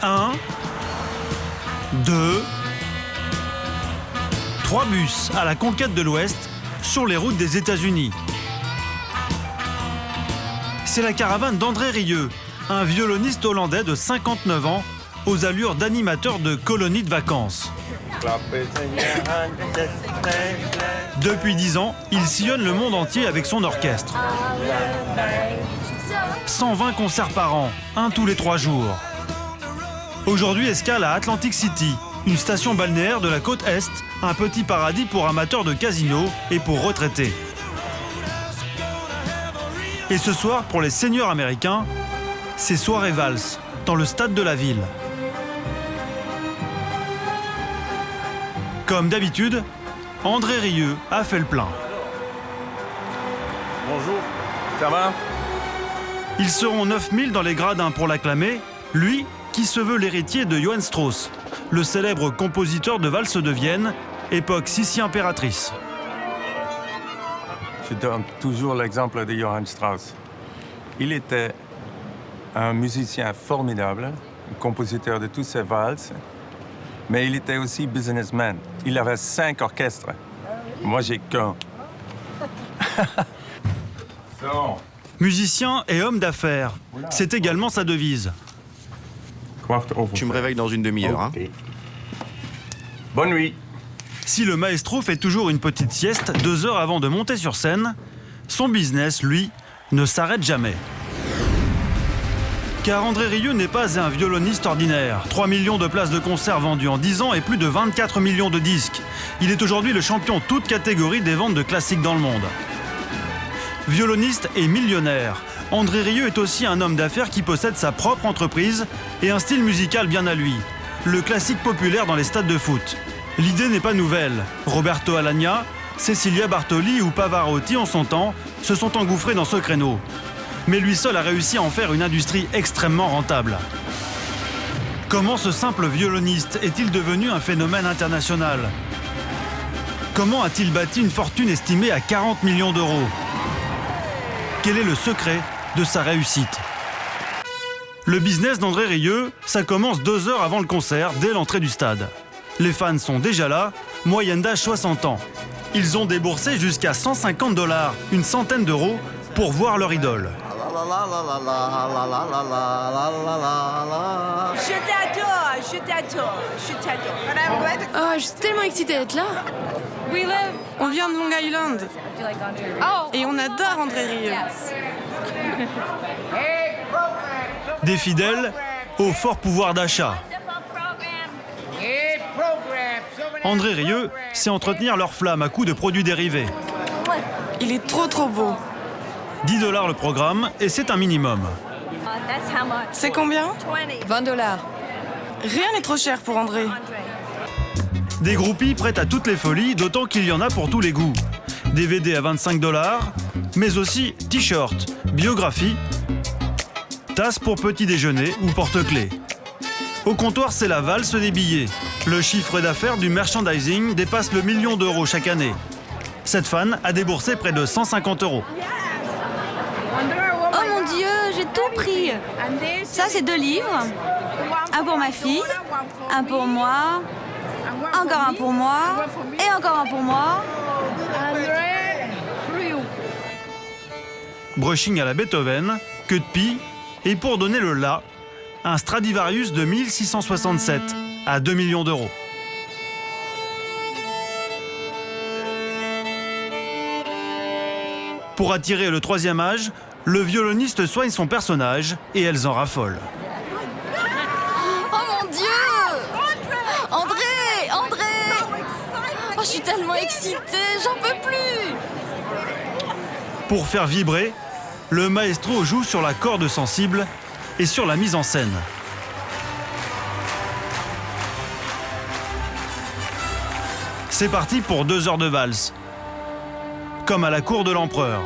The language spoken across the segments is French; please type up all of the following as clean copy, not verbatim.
1, 2, 3 bus à la conquête de l'Ouest sur les routes des États-Unis. C'est la caravane d'André Rieu, un violoniste hollandais de 59 ans, aux allures d'animateur de colonies de vacances. Depuis 10 ans, il sillonne le monde entier avec son orchestre. 120 concerts par an, un tous les 3 jours. Aujourd'hui, escale à Atlantic City, une station balnéaire de la côte Est, un petit paradis pour amateurs de casino et pour retraités. Et ce soir, pour les seniors américains, c'est soirée valse, dans le stade de la ville. Comme d'habitude, André Rieu a fait le plein. Bonjour, ça va? Ils seront 9000 dans les gradins pour l'acclamer, lui qui se veut l'héritier de Johann Strauss, le célèbre compositeur de valse de Vienne, époque Sissi impératrice. Je donne toujours l'exemple de Johann Strauss. Il était un musicien formidable, un compositeur de toutes ses valses, mais il était aussi businessman. Il avait 5 orchestres. Moi, j'ai qu'un. Musicien et homme d'affaires, c'est également sa devise. Tu me réveilles dans une demi-heure, hein? Bonne nuit. Si le maestro fait toujours une petite sieste 2 heures avant de monter sur scène, son business, lui, ne s'arrête jamais. Car André Rieu n'est pas un violoniste ordinaire. 3 millions de places de concert vendues en 10 ans et plus de 24 millions de disques. Il est aujourd'hui le champion toute catégorie des ventes de classiques dans le monde. Violoniste et millionnaire, André Rieu est aussi un homme d'affaires qui possède sa propre entreprise et un style musical bien à lui. Le classique populaire dans les stades de foot. L'idée n'est pas nouvelle. Roberto Alagna, Cecilia Bartoli ou Pavarotti en son temps se sont engouffrés dans ce créneau. Mais lui seul a réussi à en faire une industrie extrêmement rentable. Comment ce simple violoniste est-il devenu un phénomène international? Comment a-t-il bâti une fortune estimée à 40 millions d'euros? Quel est le secret de sa réussite? Le business d'André Rieu, ça commence 2 heures avant le concert, dès l'entrée du stade. Les fans sont déjà là, moyenne d'âge 60 ans. Ils ont déboursé jusqu'à 150 $, une centaine d'euros, pour voir leur idole. Je t'adore. Oh, je suis tellement excitée d'être là. On vient de Long Island. Et on adore André Rieu. Des fidèles au fort pouvoir d'achat. André Rieu sait entretenir leur flamme à coups de produits dérivés. Il est trop beau. 10 $ le programme et c'est un minimum. C'est combien? 20 $. Rien n'est trop cher pour André. Des groupies prêtes à toutes les folies, d'autant qu'il y en a pour tous les goûts. DVD à 25 $, mais aussi t-shirts, biographies, tasses pour petit déjeuner ou porte-clés. Au comptoir, c'est la valse des billets. Le chiffre d'affaires du merchandising dépasse le 1 million d'euros chaque année. Cette fan a déboursé près de 150 €. Oh mon Dieu, j'ai tout pris. Ça, c'est 2 livres. Un pour ma fille, un pour moi, encore un pour moi, et encore un pour moi. Brushing à la Beethoven, queue de pie, et pour donner le la, un Stradivarius de 1667 à 2 millions d'euros. Pour attirer le 3e âge, le violoniste soigne son personnage et elles en raffolent. Oh mon Dieu! André! Oh, je suis tellement excitée, j'en peux plus! Pour faire vibrer, le maestro joue sur la corde sensible et sur la mise en scène. C'est parti pour 2 heures de valse, comme à la cour de l'empereur.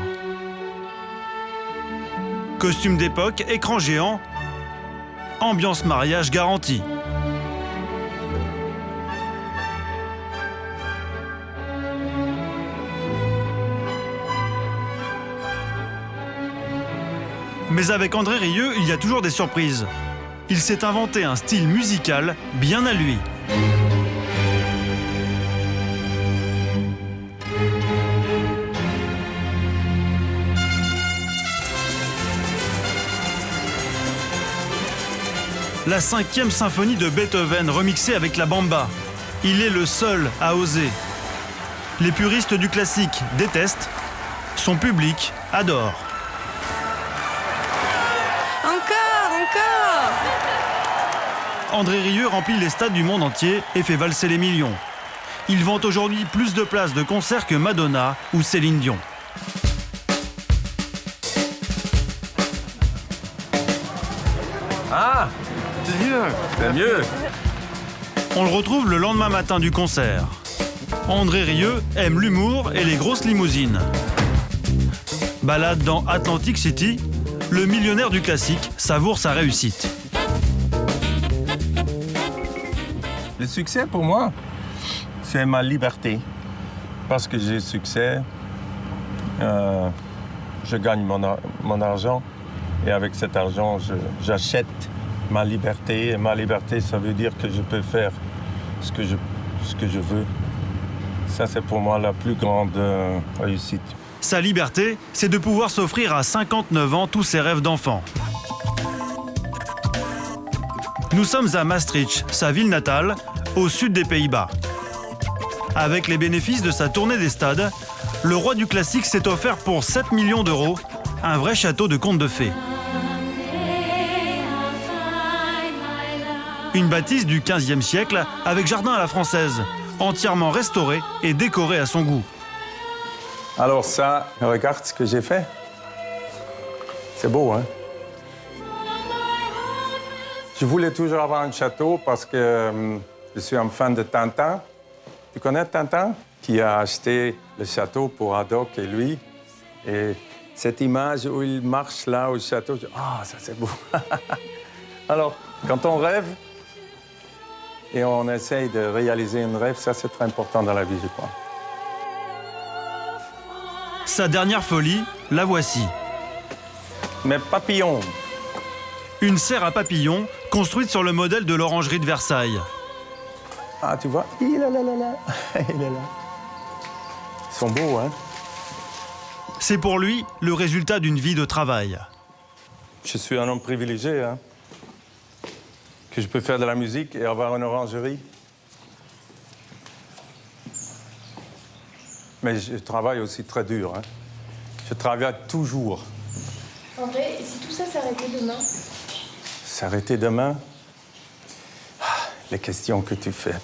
Costume d'époque, écran géant, ambiance mariage garantie. Mais avec André Rieu, il y a toujours des surprises. il s'est inventé un style musical bien à lui. La 5e symphonie de Beethoven remixée avec la bamba. Il est le seul à oser. Les puristes du classique détestent, son public adore. Encore. André Rieu remplit les stades du monde entier et fait valser les millions. Il vend aujourd'hui plus de places de concert que Madonna ou Céline Dion. Ah, c'est mieux. On le retrouve le lendemain matin du concert. André Rieu aime l'humour et les grosses limousines. Balade dans Atlantic City, le millionnaire du classique savoure sa réussite. Le succès pour moi, c'est ma liberté. Parce que j'ai succès, je gagne mon argent. Et avec cet argent, j'achète ma liberté. Et ma liberté, ça veut dire que je peux faire ce que je veux. Ça, c'est pour moi la plus grande réussite. Sa liberté, c'est de pouvoir s'offrir à 59 ans tous ses rêves d'enfant. Nous sommes à Maastricht, sa ville natale, au sud des Pays-Bas. Avec les bénéfices de sa tournée des stades, le roi du classique s'est offert pour 7 millions d'euros un vrai château de contes de fées. Une bâtisse du XVe siècle avec jardin à la française, entièrement restauré et décoré à son goût. Alors ça, regarde ce que j'ai fait. C'est beau, hein? Je voulais toujours avoir un château parce que je suis un fan de Tintin. Tu connais Tintin? Qui a acheté le château pour Haddock et lui. Et cette image où il marche là au château, je dis, ah, ça c'est beau. Alors, quand on rêve et on essaye de réaliser un rêve, ça c'est très important dans la vie, je crois. Sa dernière folie, la voici. Mes papillons. Une serre à papillons construite sur le modèle de l'orangerie de Versailles. Ah, tu vois, il est là. Il est là. Ils sont beaux, hein? C'est pour lui le résultat d'une vie de travail. Je suis un homme privilégié, hein? Que je peux faire de la musique et avoir une orangerie. Mais je travaille aussi très dur, hein? Je travaille toujours. André, et si tout ça s'arrêtait demain? S'arrêter demain? Ah, les questions que tu fais.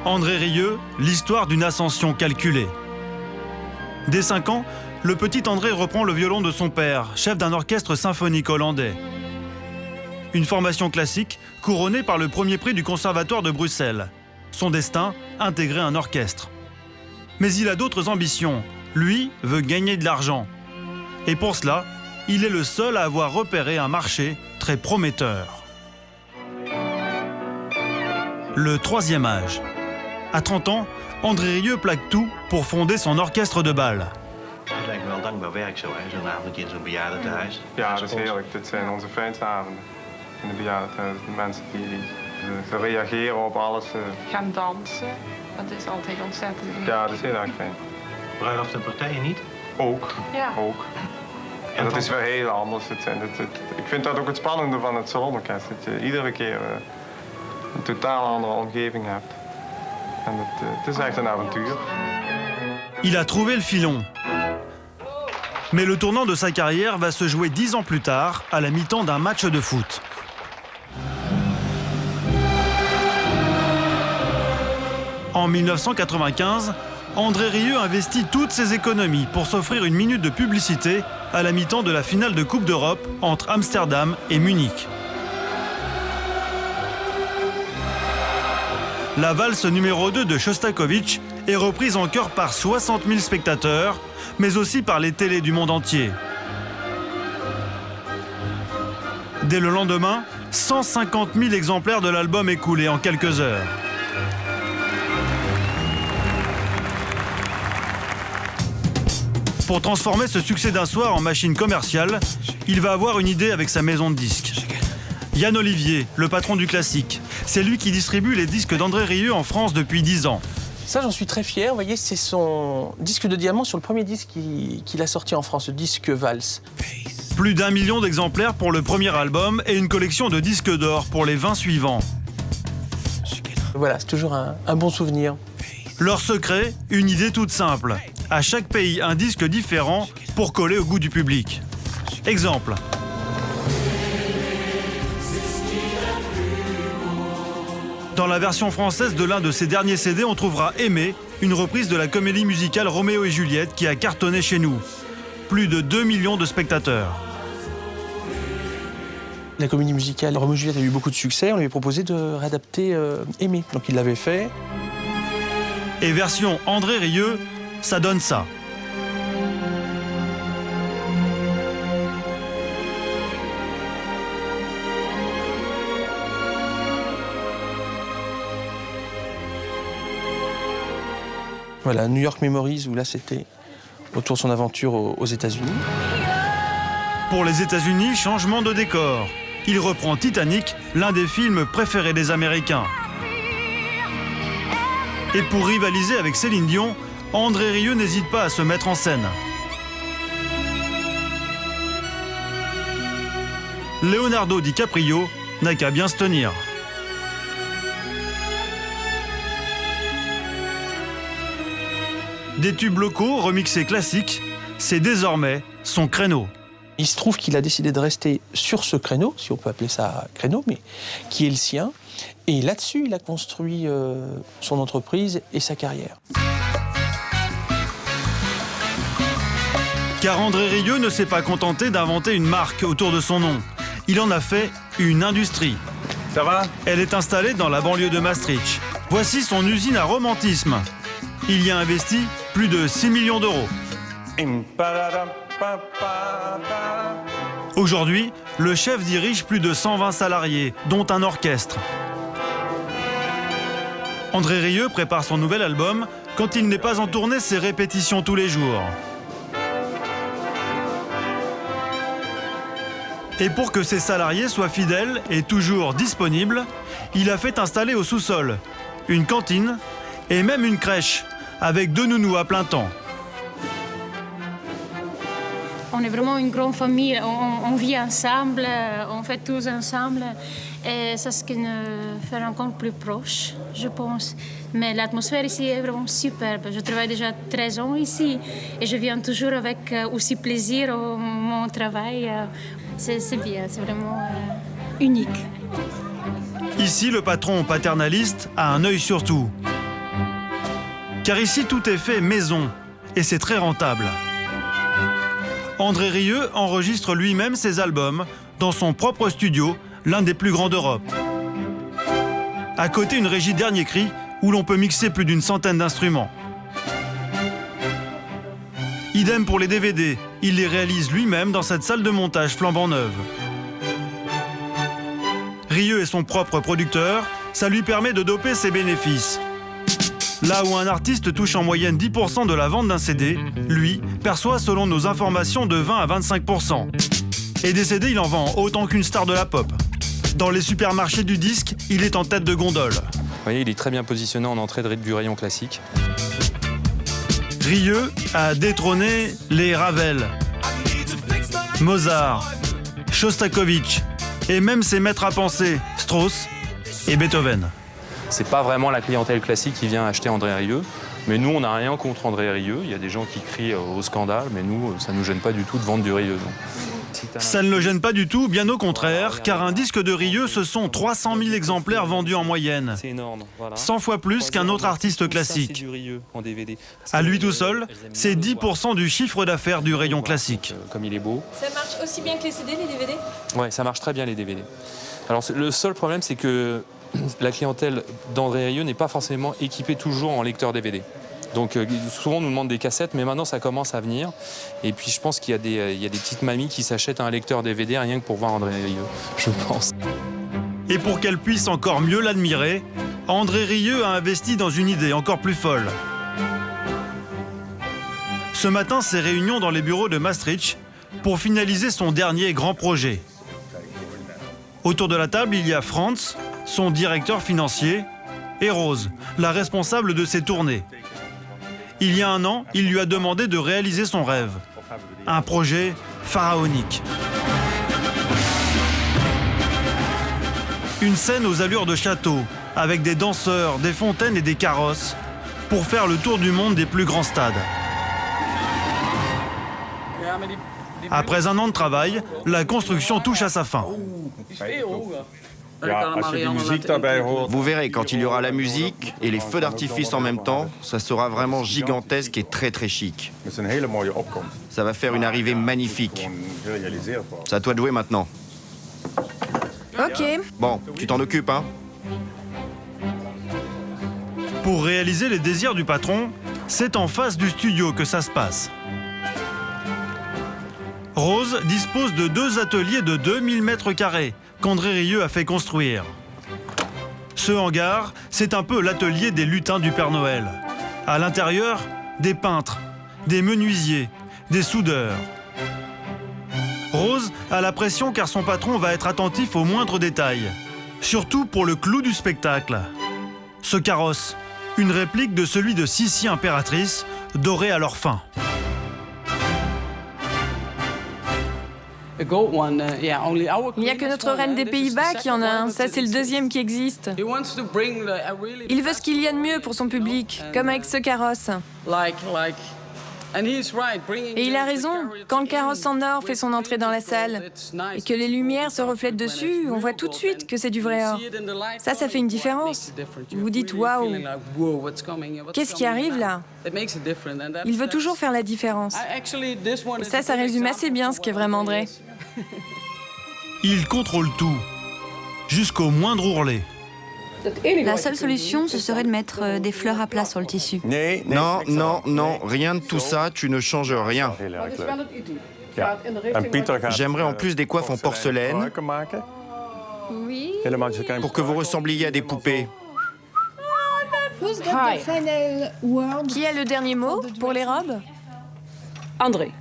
André Rieu, l'histoire d'une ascension calculée. Dès 5 ans, le petit André reprend le violon de son père, chef d'un orchestre symphonique hollandais. Une formation classique couronnée par le premier prix du Conservatoire de Bruxelles. Son destin, intégrer un orchestre. Mais il a d'autres ambitions. Lui veut gagner de l'argent. Et pour cela, il est le seul à avoir repéré un marché très prometteur. Le troisième âge. À 30 ans, André Rieu plaque tout pour fonder son orchestre de bal. Het lijkt me wel dankbaar werk zo, hè? Zo'n avondje in zo'n bejaardentehuis. Ja, dat is heerlijk. Dit zijn onze fijnste avonden in de bejaardentehuis. De mensen die ze reageren op alles. Gaan dansen, dat is altijd ontzettend leuk. Ja, dat is heel erg fijn. Bruiloft en partijen niet? Ook, Ja. ook. En dat is wel heel anders. Ik vind dat ook het spannende van het salonorkest. Dat je iedere keer een totaal andere omgeving hebt. En het is echt een avontuur. Il a trouvé le filon. Mais le tournant de sa carrière va se jouer 10 ans plus tard, à la mi-temps d'un match de foot. En 1995, André Rieu investit toutes ses économies pour s'offrir une minute de publicité à la mi-temps de la finale de Coupe d'Europe entre Amsterdam et Munich. La valse numéro 2 de Shostakovich est reprise en chœur par 60 000 spectateurs, mais aussi par les télés du monde entier. Dès le lendemain, 150 000 exemplaires de l'album écoulés en quelques heures. Pour transformer ce succès d'un soir en machine commerciale, il va avoir une idée avec sa maison de disques. Yann Olivier, le patron du Classique, c'est lui qui distribue les disques d'André Rieu en France depuis 10 ans. Ça, j'en suis très fier. Vous voyez, c'est son disque de diamant sur le premier disque qu'il a sorti en France, le disque Valse. Plus d'1 million d'exemplaires pour le premier album et une collection de disques d'or pour les 20 suivants. Voilà, c'est toujours un bon souvenir. Leur secret, une idée toute simple. À chaque pays, un disque différent pour coller au goût du public. Exemple. Dans la version française de l'un de ses derniers CD, on trouvera Aimé, une reprise de la comédie musicale Roméo et Juliette qui a cartonné chez nous. Plus de 2 millions de spectateurs. La comédie musicale Roméo et Juliette a eu beaucoup de succès. On lui a proposé de réadapter Aimé. Donc il l'avait fait. Et version André Rieu, ça donne ça. Voilà, New York Memories, où là c'était autour de son aventure aux États-Unis. Pour les États-Unis, changement de décor. Il reprend Titanic, l'un des films préférés des Américains. Et pour rivaliser avec Céline Dion, André Rieu n'hésite pas à se mettre en scène. Leonardo DiCaprio n'a qu'à bien se tenir. Des tubes locaux remixés classiques, c'est désormais son créneau. Il se trouve qu'il a décidé de rester sur ce créneau, si on peut appeler ça créneau, mais qui est le sien. Et là-dessus, il a construit son entreprise et sa carrière. Car André Rieu ne s'est pas contenté d'inventer une marque autour de son nom. Il en a fait une industrie. Ça va? Elle est installée dans la banlieue de Maastricht. Voici son usine à romantisme. Il y a investi plus de 6 millions d'euros. Aujourd'hui, le chef dirige plus de 120 salariés, dont un orchestre. André Rieu prépare son nouvel album. Quand il n'est pas en tournée, c'est répétitions tous les jours. Et pour que ses salariés soient fidèles et toujours disponibles, il a fait installer au sous-sol une cantine et même une crèche, avec 2 nounous à plein temps. On est vraiment une grande famille, on vit ensemble, on fait tous ensemble. Et c'est ce qui nous fait encore plus proches, je pense. Mais l'atmosphère ici est vraiment superbe. Je travaille déjà 13 ans ici et je viens toujours avec aussi plaisir au mon travail. C'est bien, c'est vraiment unique. Ici, le patron paternaliste a un œil sur tout. Car ici, tout est fait maison et c'est très rentable. André Rieu enregistre lui-même ses albums dans son propre studio, l'un des plus grands d'Europe. À côté, une régie dernier cri où l'on peut mixer plus d'une centaine d'instruments. Idem pour les DVD, il les réalise lui-même dans cette salle de montage flambant neuve. Rieu est son propre producteur, ça lui permet de doper ses bénéfices. Là où un artiste touche en moyenne 10% de la vente d'un CD, lui perçoit selon nos informations de 20 à 25%. Et des CD, il en vend autant qu'une star de la pop. Dans les supermarchés du disque, il est en tête de gondole. Vous voyez, il est très bien positionné en entrée du rayon classique. Rieu a détrôné les Ravel, Mozart, Shostakovich et même ses maîtres à penser, Strauss et Beethoven. C'est pas vraiment la clientèle classique qui vient acheter André Rieu, mais nous, on n'a rien contre André Rieu. Il y a des gens qui crient au scandale, mais nous, ça nous gêne pas du tout de vendre du Rieu. Ça ne le gêne pas du tout, bien au contraire, car un disque de Rieu, ce sont 300 000 exemplaires vendus en moyenne. C'est énorme, voilà. 100 fois plus qu'un autre artiste classique. À lui tout seul, c'est 10% du chiffre d'affaires du rayon classique. Comme il est beau. Ça marche aussi bien que les CD, les DVD? Ouais, ça marche très bien les DVD. Alors le seul problème, c'est que la clientèle d'André Rieu n'est pas forcément équipée toujours en lecteur DVD. Donc souvent on nous demande des cassettes, mais maintenant ça commence à venir. Et puis je pense qu'il y a des petites mamies qui s'achètent un lecteur DVD rien que pour voir André Rieu, je pense. Et pour qu'elle puisse encore mieux l'admirer, André Rieu a investi dans une idée encore plus folle. Ce matin, c'est réunion dans les bureaux de Maastricht pour finaliser son dernier grand projet. Autour de la table, il y a Franz, son directeur financier, et Rose, la responsable de ses tournées. Il y a un an, il lui a demandé de réaliser son rêve. Un projet pharaonique. Une scène aux allures de château, avec des danseurs, des fontaines et des carrosses, pour faire le tour du monde des plus grands stades. Après un an de travail, la construction touche à sa fin. Vous verrez, quand il y aura la musique et les feux d'artifice en même temps, ça sera vraiment gigantesque et très très chic. Ça va faire une arrivée magnifique. C'est à toi de jouer maintenant. Ok. Bon, tu t'en occupes, hein? Pour réaliser les désirs du patron, c'est en face du studio que ça se passe. Rose dispose de 2 ateliers de 2000 m² qu'André Rieu a fait construire. Ce hangar, c'est un peu l'atelier des lutins du Père Noël. À l'intérieur, des peintres, des menuisiers, des soudeurs. Rose a la pression car son patron va être attentif aux moindres détails. Surtout pour le clou du spectacle. Ce carrosse, une réplique de celui de Sissi impératrice, doré à leur fin. Il n'y a que notre reine des Pays-Bas qui en a un. Ça, c'est le deuxième qui existe. Il veut ce qu'il y a de mieux pour son public, comme avec ce carrosse. Et il a raison. Quand le carrosse en or fait son entrée dans la salle et que les lumières se reflètent dessus, on voit tout de suite que c'est du vrai or. Ça fait une différence. Vous vous dites, waouh, qu'est-ce qui arrive là? Il veut toujours faire la différence. Et ça résume assez bien ce qu'est vraiment André. Il contrôle tout, jusqu'au moindre ourlet. La seule solution, ce serait de mettre des fleurs à plat sur le tissu. Non, non, non, rien de tout ça, tu ne changes rien. J'aimerais en plus des coiffes en porcelaine pour que vous ressembliez à des poupées. Qui a le dernier mot pour les robes? André.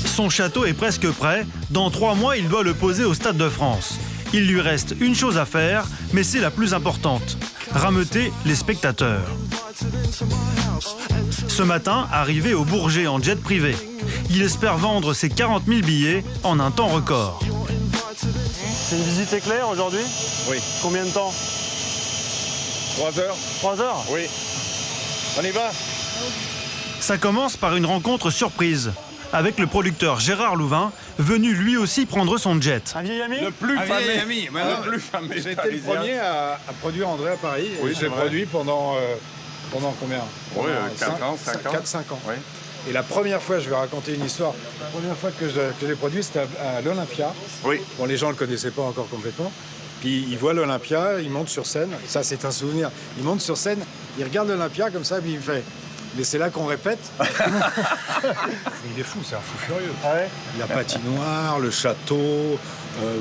Son château est presque prêt. Dans 3 mois, il doit le poser au Stade de France. Il lui reste une chose à faire, mais c'est la plus importante. Rameuter les spectateurs. Ce matin, arrivé au Bourget en jet privé. Il espère vendre ses 40 000 billets en un temps record. C'est une visite éclair aujourd'hui? Oui. Combien de temps? 3 heures. 3 heures? Oui. On y va? Ça commence par une rencontre surprise avec le producteur Gérard Louvain, venu lui aussi prendre son jet. Un vieil ami? Le plus fameux. Le plus fameux. J'ai été le premier à produire André à Paris. Oui, je l'ai produit pendant combien? Oui, 4 ans, 5 ans. 4-5 ans. Oui. Et la première fois, je vais raconter une histoire, la première fois que je l'ai produit, c'était à l'Olympia. Oui. Bon, les gens ne le connaissaient pas encore complètement. Puis il voit l'Olympia, il monte sur scène. Ça, c'est un souvenir. Il monte sur scène, il regarde l'Olympia comme ça, puis il fait... Mais c'est là qu'on répète. Il est fou, c'est un fou furieux. Ah ouais? La patinoire, le château,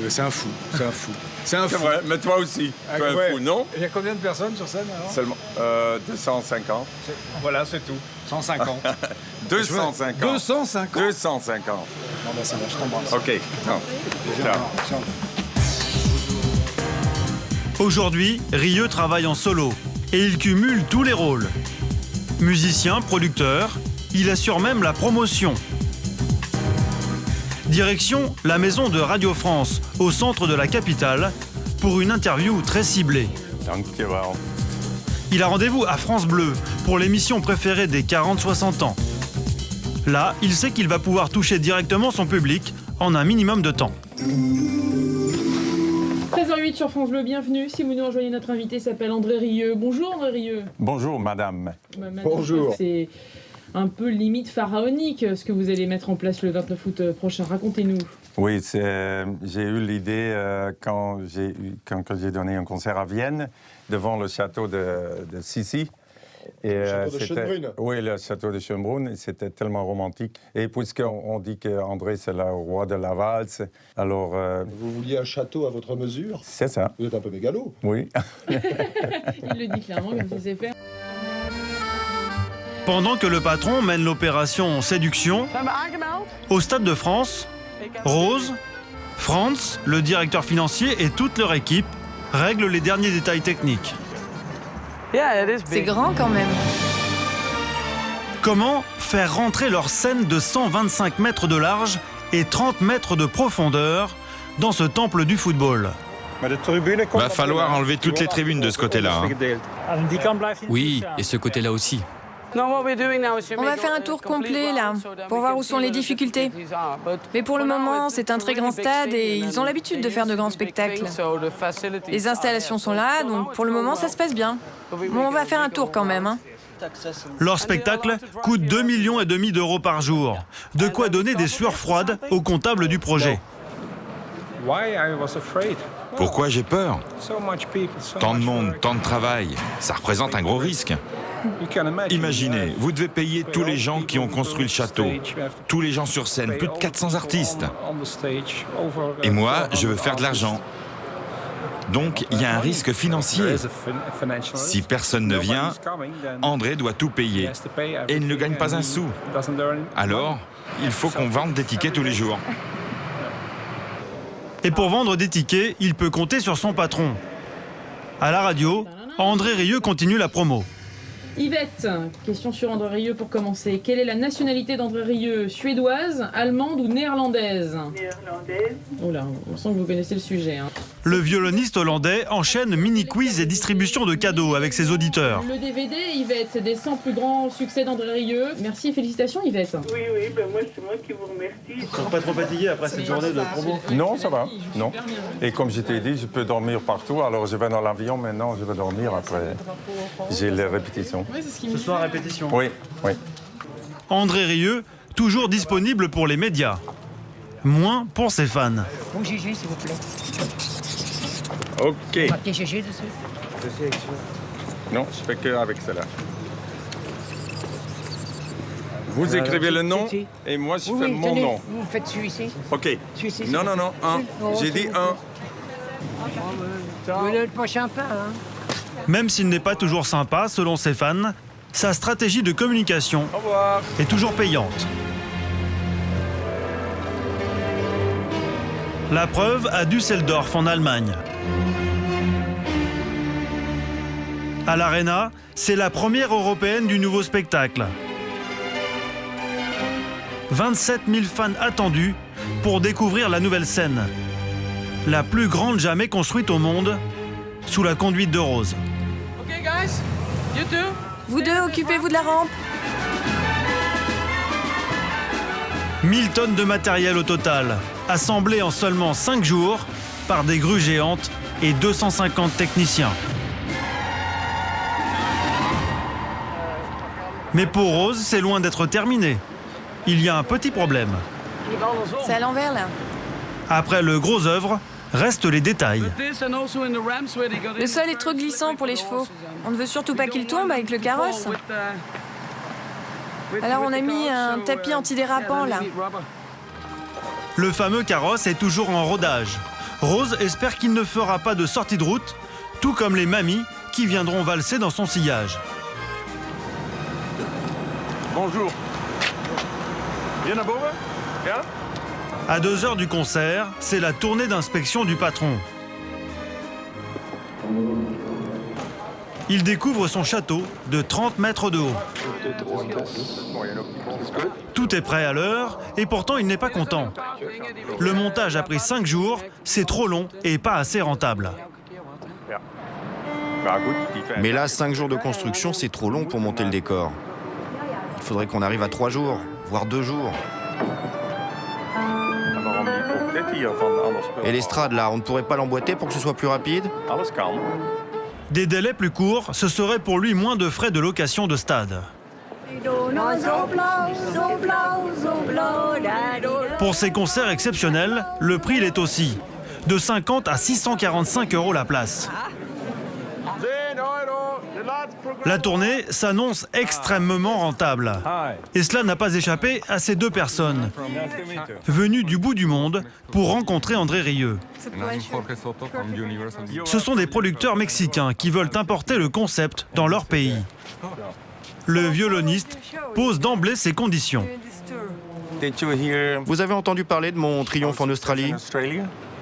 c'est un fou, c'est un fou. C'est vrai, mais toi aussi, tu es un fou, non? Il y a combien de personnes sur scène alors? Seulement 250. Voilà, c'est tout. 150. 250. 250. 250. Non, bah c'est là, je t'embrasse. OK. Ciao. Aujourd'hui, Rieu travaille en solo et il cumule tous les rôles. Musicien, producteur, il assure même la promotion. Direction la maison de Radio France, au centre de la capitale, pour une interview très ciblée. Il a rendez-vous à France Bleu pour l'émission préférée des 40-60 ans. Là, il sait qu'il va pouvoir toucher directement son public en un minimum de temps. 13h08 sur France Bleu, bienvenue. Si vous nous rejoignez, notre invité s'appelle André Rieu. Bonjour André Rieu. Bonjour madame. Madame, bonjour. C'est un peu limite pharaonique ce que vous allez mettre en place le 29 août prochain. Racontez-nous. Oui, j'ai eu l'idée quand j'ai donné un concert à Vienne devant le château de Sissi. Et, le château de Schönbrunn. Oui, le château de Schönbrunn. C'était tellement romantique. Et puisqu'on dit qu'André, c'est le roi de la valse, alors... Vous vouliez un château à votre mesure? C'est ça. Vous êtes un peu mégalo. Oui. Il le dit clairement, comme ça c'est fait. Pendant que le patron mène l'opération séduction, au Stade de France, Rose, Franz, le directeur financier et toute leur équipe règlent les derniers détails techniques. C'est grand quand même. Comment faire rentrer leur scène de 125 mètres de large et 30 mètres de profondeur dans ce temple du football? Va falloir enlever toutes les tribunes de ce côté-là. Oui, et ce côté-là aussi. On va faire un tour complet là, pour voir où sont les difficultés. Mais pour le moment, c'est un très grand stade et ils ont l'habitude de faire de grands spectacles. Les installations sont là, donc pour le moment, ça se passe bien. Bon, on va faire un tour quand même. Leur spectacle coûte 2,5 millions d'euros par jour. De quoi donner des sueurs froides aux comptables du projet. Pourquoi j'ai peur? Tant de monde, tant de travail, ça représente un gros risque. Imaginez, vous devez payer tous les gens qui ont construit le château, tous les gens sur scène, plus de 400 artistes. Et moi, je veux faire de l'argent. Donc, il y a un risque financier. Si personne ne vient, André doit tout payer et il ne gagne pas un sou. Alors, il faut qu'on vende des tickets tous les jours. Et pour vendre des tickets, il peut compter sur son patron. À la radio, André Rieu continue la promo. Yvette, question sur André Rieu pour commencer. Quelle est la nationalité d'André Rieu? Suédoise, allemande ou néerlandaise? Néerlandaise. Oh là, on sent que vous connaissez le sujet. Le violoniste hollandais enchaîne mini-quiz et distribution de cadeaux avec ses auditeurs. Le DVD, Yvette, des 100 plus grands succès d'André Rieu. Merci et félicitations, Yvette. Oui, moi c'est moi qui vous remercie. Vous n'êtes pas trop fatigué après cette journée de promo? Non, ça va, non. Et comme je t'ai dit, je peux dormir partout. Alors je vais dans l'avion maintenant, je vais dormir après. J'ai les répétitions. Ce soir, répétition. Oui. André Rieu, toujours disponible pour les médias. Moins pour ses fans. Bon GG, s'il vous plaît. OK. Marquez GG dessus. Non, je fais que avec cela. Vous écrivez le nom et moi je fais mon nom. Vous faites celui-ci. OK. Non, un. J'ai dit un. Vous n'êtes pas sympa, hein? Même s'il n'est pas toujours sympa, selon ses fans, sa stratégie de communication est toujours payante. La preuve à Düsseldorf en Allemagne. À l'Arena, c'est la première européenne du nouveau spectacle. 27 000 fans attendus pour découvrir la nouvelle scène. La plus grande jamais construite au monde, sous la conduite de Rose. Okay, guys, you two. Vous deux, occupez-vous de la rampe. 1000 tonnes de matériel au total, assemblées en seulement 5 jours par des grues géantes et 250 techniciens. Mais pour Rose, c'est loin d'être terminé. Il y a un petit problème. C'est à l'envers, là. Après le gros œuvre, restent les détails. Le sol est trop glissant pour les chevaux. On ne veut surtout pas qu'ils tombent avec le carrosse. Alors on a mis un tapis antidérapant là. Le fameux carrosse est toujours en rodage. Rose espère qu'il ne fera pas de sortie de route, tout comme les mamies qui viendront valser dans son sillage. Bonjour. Viens à boven? Ja? À 2 heures du concert, c'est la tournée d'inspection du patron. Il découvre son château de 30 mètres de haut. Tout est prêt à l'heure et pourtant il n'est pas content. Le montage a pris 5 jours, c'est trop long et pas assez rentable. Mais là, 5 jours de construction, c'est trop long pour monter le décor. Il faudrait qu'on arrive à 3 jours, voire 2 jours. Et l'estrade, là, on ne pourrait pas l'emboîter pour que ce soit plus rapide? Des délais plus courts, ce serait pour lui moins de frais de location de stade. Pour ces concerts exceptionnels, le prix l'est aussi. De 50 à 645 € la place. La tournée s'annonce extrêmement rentable. Et cela n'a pas échappé à ces 2 personnes, venues du bout du monde pour rencontrer André Rieu. Ce sont des producteurs mexicains qui veulent importer le concept dans leur pays. Le violoniste pose d'emblée ses conditions. Vous avez entendu parler de mon triomphe en Australie?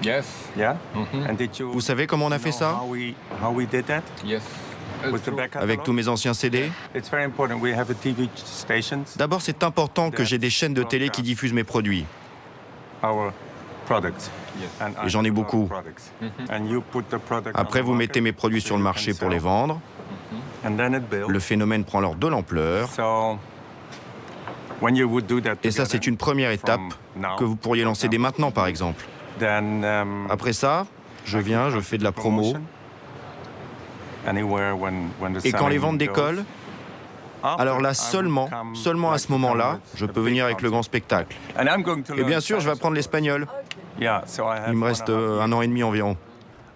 Yes. Yeah. Vous savez comment on a fait ça? Yes. Avec tous mes anciens CD? D'abord, c'est important que j'ai des chaînes de télé qui diffusent mes produits. Et j'en ai beaucoup. Après, vous mettez mes produits sur le marché pour les vendre. Le phénomène prend alors de l'ampleur. Et ça, c'est une première étape que vous pourriez lancer dès maintenant, par exemple. Après ça, je viens, je fais de la promo. Et quand les ventes décollent, alors là, seulement à ce moment-là, je peux venir avec le grand spectacle. Et bien sûr, je vais apprendre l'espagnol. Il me reste 1 an et demi environ.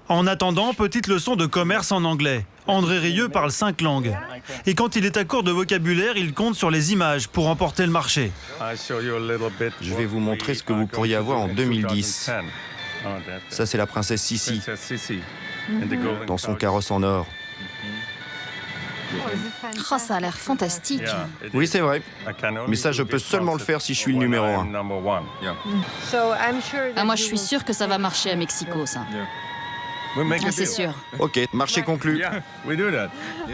En attendant, petite leçon de commerce en anglais. André Rieu parle 5 langues. Et quand il est à court de vocabulaire, il compte sur les images pour emporter le marché. Je vais vous montrer ce que vous pourriez avoir en 2010. Ça, c'est la princesse Sissi, dans son carrosse en or. Oh, ça a l'air fantastique. Oui, c'est vrai. Mais ça, je peux seulement le faire si je suis le numéro 1. Ah, moi, je suis sûre que ça va marcher à Mexico, ça. Ah, c'est sûr. Ok, marché conclu.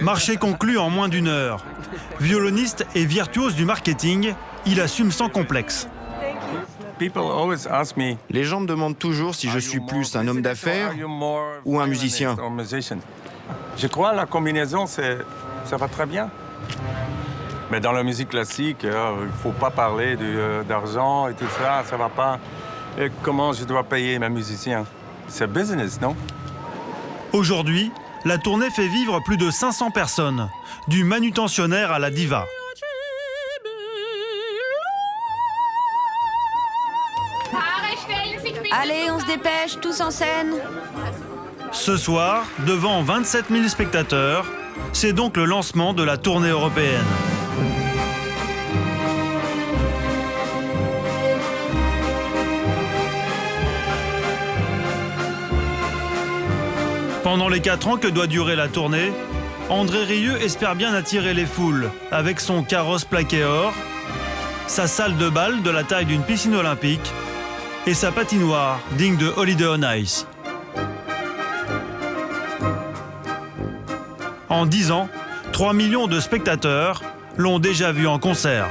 Marché conclu en moins d'1 heure. Violoniste et virtuose du marketing, il assume sans complexe. Les gens me demandent toujours si je suis plus un homme d'affaires ou un musicien. Je crois que la combinaison, ça va très bien. Mais dans la musique classique, il ne faut pas parler d'argent et tout ça, ça ne va pas. Et comment je dois payer mes musiciens? C'est business, non? Aujourd'hui, la tournée fait vivre plus de 500 personnes, du manutentionnaire à la diva. Allez, on se dépêche, tous en scène. Ce soir, devant 27 000 spectateurs, c'est donc le lancement de la tournée européenne. Pendant les 4 ans que doit durer la tournée, André Rieu espère bien attirer les foules avec son carrosse plaqué or, sa salle de bal de la taille d'une piscine olympique et sa patinoire digne de Holiday on Ice. En 10 ans, 3 millions de spectateurs l'ont déjà vu en concert.